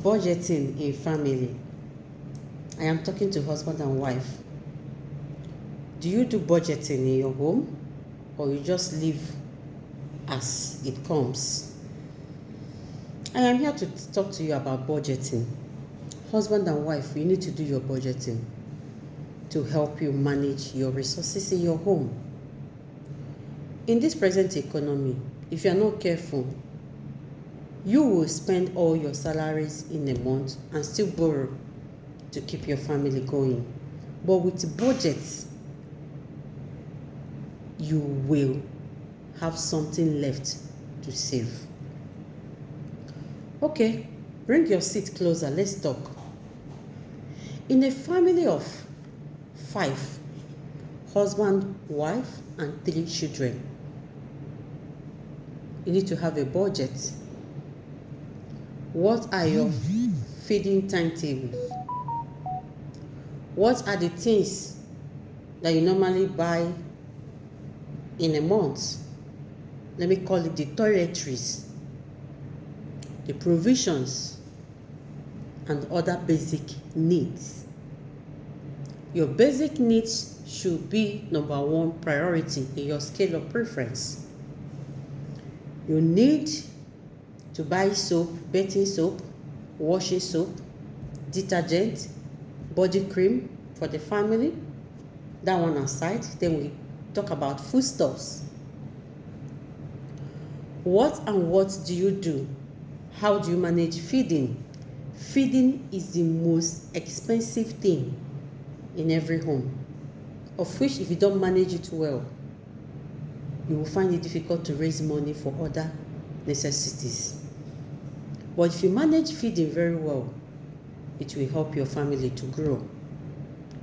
Budgeting in family. I am talking to husband and wife. Do you do budgeting in your home, or you just live as it comes? I am here to talk to you about budgeting. Husband and wife, you need to do your budgeting to help you manage your resources in your home. In this present economy, if you are not careful, you will spend all your salaries in a month and still borrow to keep your family going. But with budgets, you will have something left to save. Okay, bring your seat closer, let's talk. In a family of 5, husband, wife, and 3 children, you need to have a budget. What are your feeding timetables? What are the things that you normally buy in a month? Let me call it the toiletries, the provisions, and other basic needs. Your basic needs should be number 1 priority in your scale of preference. You need to buy soap, bathing soap, washing soap, detergent, body cream for the family. That one aside, then we talk about foodstuffs. What do you do? How do you manage feeding? Feeding is the most expensive thing in every home, of which if you don't manage it well, you will find it difficult to raise money for other necessities. But if you manage feeding very well, it will help your family to grow.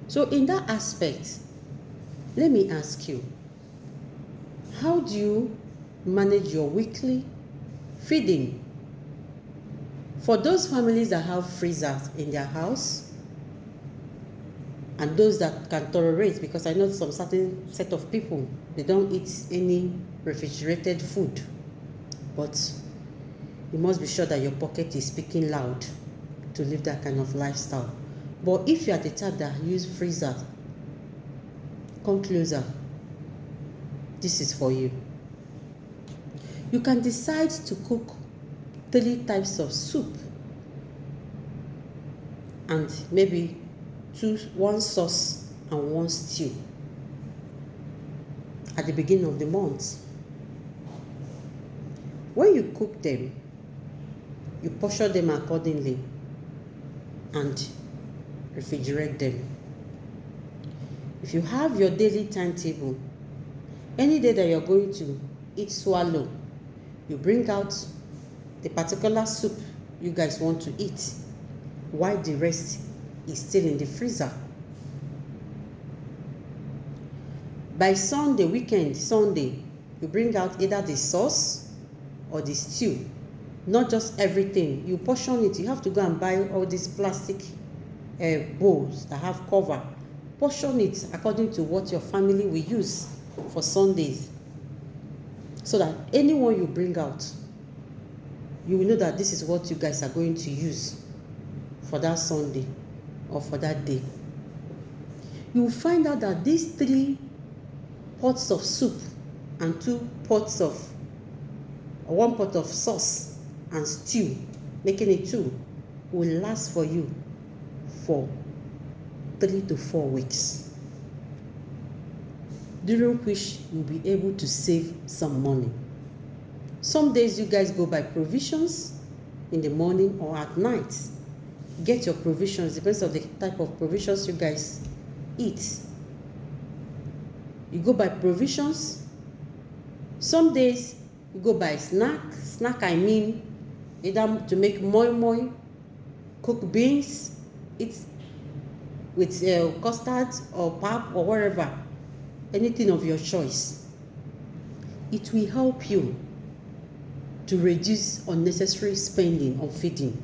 So in that aspect, let me ask you, how do you manage your weekly feeding? For those families that have freezers in their house, and those that can tolerate, because I know some certain set of people, they don't eat any refrigerated food, but you must be sure that your pocket is speaking loud to live that kind of lifestyle. But if you are the type that use freezer, come closer. This is for you. You can decide to cook 3 types of soup and maybe 1 sauce and 1 stew at the beginning of the month. When you cook them, you portion them accordingly and refrigerate them. If you have your daily timetable, any day that you're going to eat swallow, you bring out the particular soup you guys want to eat, while the rest is still in the freezer. By Sunday, you bring out either the sauce or the stew. Not just everything. You portion it. You have to go and buy all these plastic bowls that have cover. Portion it according to what your family will use for Sundays, so that anyone you bring out, you will know that this is what you guys are going to use for that Sunday or for that day. You will find out that these 3 pots of soup and 1 pot of sauce and stew, making it 2, will last for you for 3 to 4 weeks, during which you'll be able to save some money. Some days you guys go by provisions in the morning or at night. Get your provisions, depends on the type of provisions you guys eat. You go by provisions. Some days you go by snack. I mean either to make moi moi, cook beans, eat with custard or pap or whatever, anything of your choice. It will help you to reduce unnecessary spending on feeding.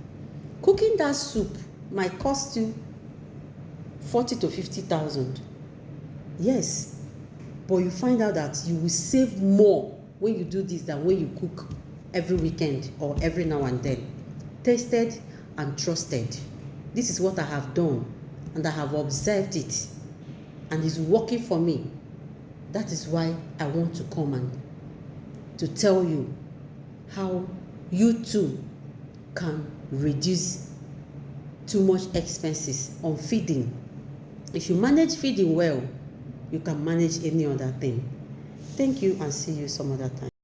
Cooking that soup might cost you 40 to 50,000. Yes, but you find out that you will save more when you do this than when you cook every weekend or every now and then. Tested and trusted. This is what I have done, and I have observed it, and it's working for me. That is why I want to come and to tell you how you too can reduce too much expenses on feeding. If you manage feeding well, you can manage any other thing. Thank you, and see you some other time.